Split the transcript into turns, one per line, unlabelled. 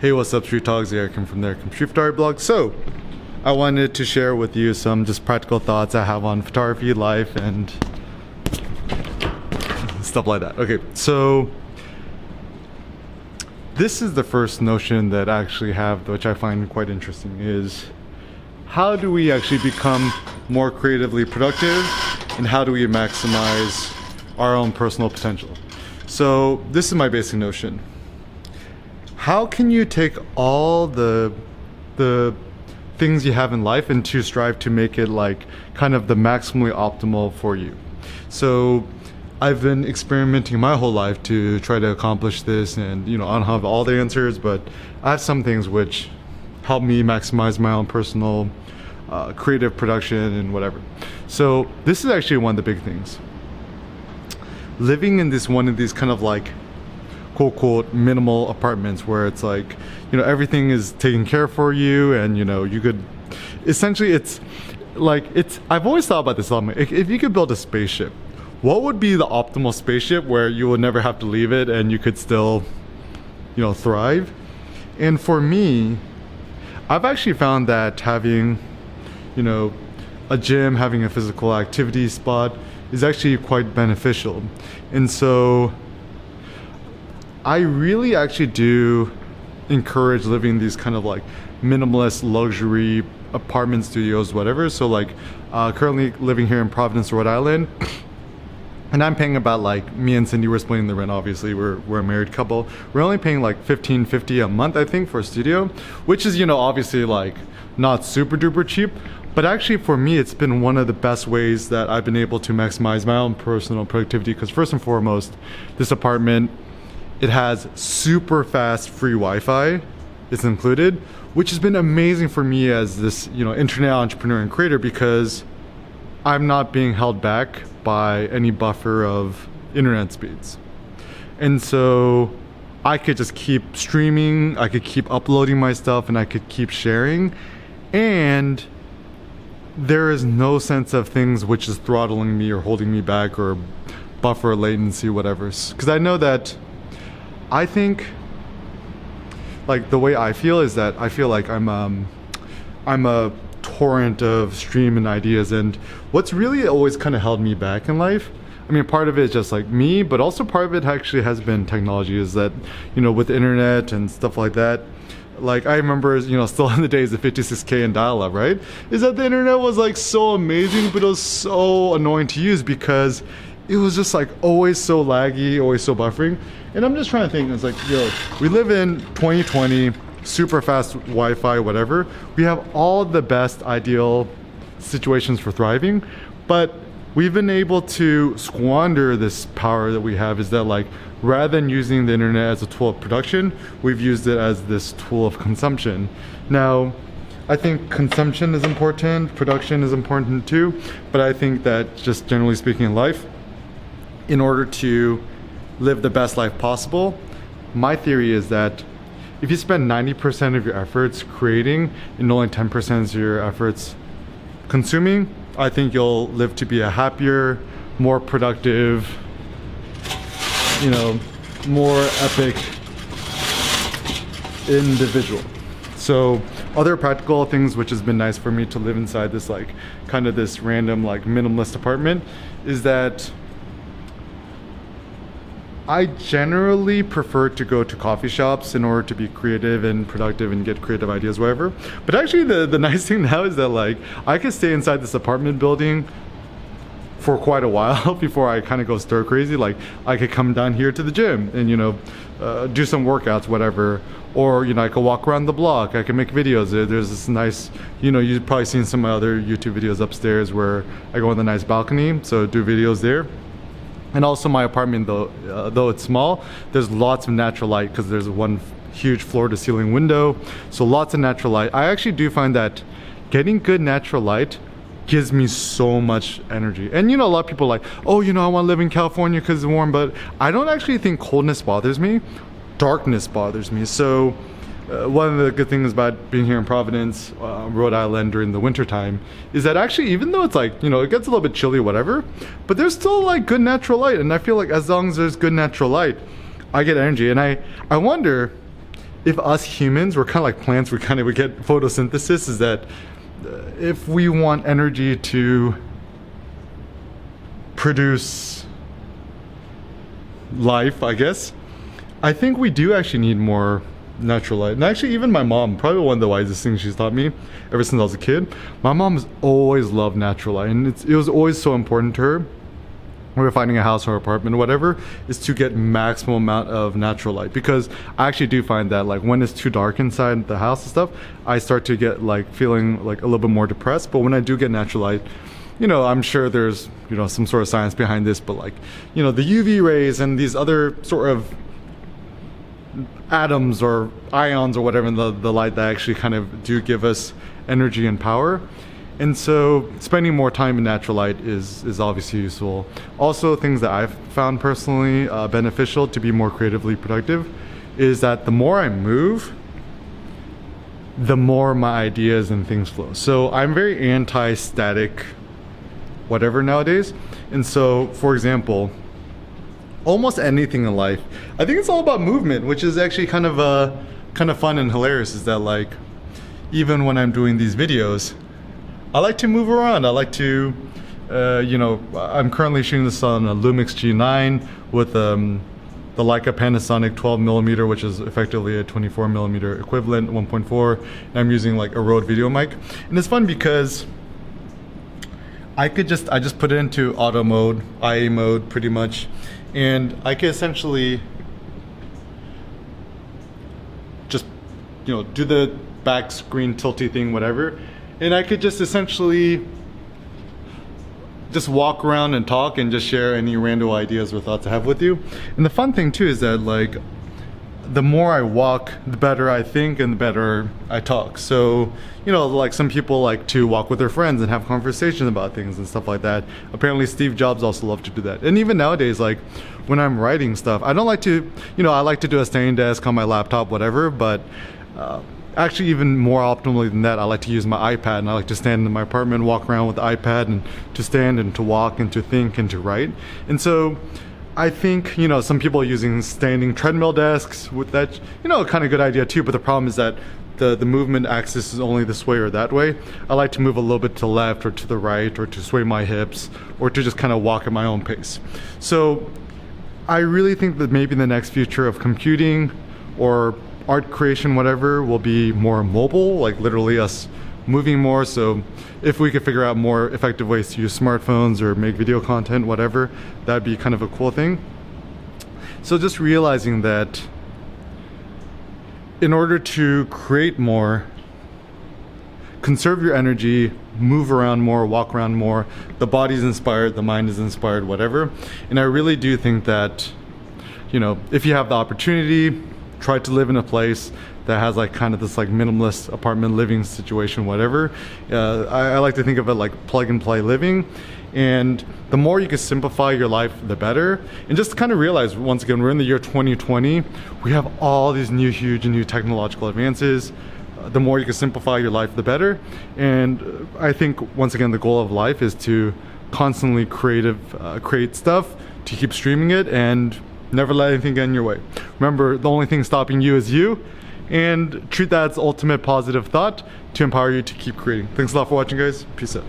Hey, what's up, Street Talks? Eric from the Street Photography blog. So, I wanted to share with you some just practical thoughts I have on photography, life, and stuff like that. Okay, so this is the first notion that I actually have, which I find quite interesting, is how do we actually become more creatively productive, and how do we maximize our own personal potential? So this is my basic notion. How can you take all the things you have in life and to strive to make it like kind of the maximally optimal for you? So I've been experimenting my whole life to try to accomplish this, and I don't have all the answers, but I have some things which help me maximize my own personal creative production and whatever. So this is actually one of the big things. Living in one of these kind of like quote minimal apartments where it's like, everything is taken care of for you, and you could essentially, I've always thought about this a lot. If you could build a spaceship, what would be the optimal spaceship where you would never have to leave it and you could still thrive? And for me, I've actually found that having a gym, having a physical activity spot is actually quite beneficial. And so I really actually do encourage living these kind of like minimalist luxury apartment studios, whatever. So like currently living here in Providence, Rhode Island, and I'm paying about, like, me and Cindy, we're splitting the rent, obviously, we're a married couple. We're only paying like $15.50 a month, I think, for a studio, which is, obviously like not super duper cheap. But actually for me, it's been one of the best ways that I've been able to maximize my own personal productivity, because first and foremost, this apartment, it has super fast free Wi-Fi. It's included, which has been amazing for me as this, internet entrepreneur and creator, because I'm not being held back by any buffer of internet speeds. And so I could just keep streaming, I could keep uploading my stuff, and I could keep sharing. And there is no sense of things which is throttling me or holding me back or buffer latency, whatever. Because I know that, I think, like, the way I feel is that I feel like I'm a torrent of stream and ideas, and what's really always kind of held me back in life, I mean, part of it is just like me, but also part of it actually has been technology, is that, with the internet and stuff like that. Like, I remember, still in the days of 56K and dial-up, right? Is that the internet was like so amazing, but it was so annoying to use because it was just like always so laggy, always so buffering. And I'm just trying to think, it's like, we live in 2020, super fast Wi-Fi, whatever. We have all the best ideal situations for thriving, but we've been able to squander this power that we have, is that, like, rather than using the internet as a tool of production, we've used it as this tool of consumption. Now, I think consumption is important, production is important too, but I think that just generally speaking in life, in order to live the best life possible, my theory is that if you spend 90% of your efforts creating and only 10% of your efforts consuming, I think you'll live to be a happier, more productive, more epic individual. So other practical things which has been nice for me to live inside this like kind of this random like minimalist apartment is that I generally prefer to go to coffee shops in order to be creative and productive and get creative ideas, whatever. But actually the nice thing now is that, like, I could stay inside this apartment building for quite a while before I kind of go stir crazy. Like, I could come down here to the gym and do some workouts, whatever, or I could walk around the block, I can make videos. There's this nice, you've probably seen some of my other YouTube videos upstairs where I go on the nice balcony, so do videos there. And also my apartment, though it's small, there's lots of natural light because there's one huge floor to ceiling window, so lots of natural light. I actually do find that getting good natural light gives me so much energy. And a lot of people are like, oh, I want to live in California because it's warm, but I don't actually think coldness bothers me. Darkness bothers me. So one of the good things about being here in Providence, Rhode Island during the winter time is that actually, even though it's like, it gets a little bit chilly, whatever, but there's still like good natural light. And I feel like as long as there's good natural light, I get energy. And I wonder if us humans, we're kind of like plants, we get photosynthesis, is that if we want energy to produce life, I guess, I think we do actually need more natural light. And actually, even my mom, probably one of the wisest things she's taught me ever since I was a kid, my mom has always loved natural light, and it was always so important to her when we're finding a house or apartment or whatever, is to get maximum amount of natural light. Because I actually do find that like when it's too dark inside the house and stuff, I start to get like feeling like a little bit more depressed. But when I do get natural light, you know, I'm sure there's, you know, some sort of science behind this, but like, you know, the UV rays and these other sort of atoms or ions or whatever in the light that actually kind of do give us energy and power. And so spending more time in natural light is obviously useful. Also, things that I've found personally beneficial to be more creatively productive is that the more I move, the more my ideas and things flow. So I'm very anti-static whatever nowadays. And so, for example, almost anything in life, I think it's all about movement, which is actually kind of fun and hilarious. Is that like, even when I'm doing these videos, I like to move around. I like to, you know, I'm currently shooting this on a Lumix G9 with the Leica Panasonic 12mm, which is effectively a 24mm equivalent, 1.4. And I'm using like a Rode video mic. And it's fun because I just put it into auto mode, IA mode pretty much. And I can essentially just, you know, do the back screen tilty thing, whatever. And I could just essentially just walk around and talk and just share any random ideas or thoughts I have with you. And the fun thing too is that like, the more I walk, the better I think and the better I talk. So, you know, like some people like to walk with their friends and have conversations about things and stuff like that. Apparently Steve Jobs also loved to do that. And even nowadays, like when I'm writing stuff, I don't like to, you know, I like to do a standing desk on my laptop, whatever, but actually even more optimally than that, I like to use my iPad, and I like to stand in my apartment, walk around with the iPad, and to stand and to walk and to think and to write. And so I think, you know, some people are using standing treadmill desks with that, you know, kind of good idea too, but the problem is that the movement axis is only this way or that way. I like to move a little bit to the left or to the right, or to sway my hips, or to just kind of walk at my own pace. So I really think that maybe the next future of computing or art creation, whatever, will be more mobile, like literally us moving more. So if we could figure out more effective ways to use smartphones or make video content, whatever, that'd be kind of a cool thing. So just realizing that in order to create more, conserve your energy, move around more, walk around more, the body's inspired, the mind is inspired, whatever. And I really do think that, you know, if you have the opportunity, try to live in a place that has like kind of this like minimalist apartment living situation, whatever. I like to think of it like plug and play living. And the more you can simplify your life, the better. And just kind of realize, once again, we're in the year 2020. We have all these huge new technological advances. The more you can simplify your life, the better. And I think, once again, the goal of life is to constantly create stuff, to keep streaming it, and never let anything get in your way. Remember, the only thing stopping you is you, and treat that as ultimate positive thought to empower you to keep creating. Thanks a lot for watching, guys. Peace out.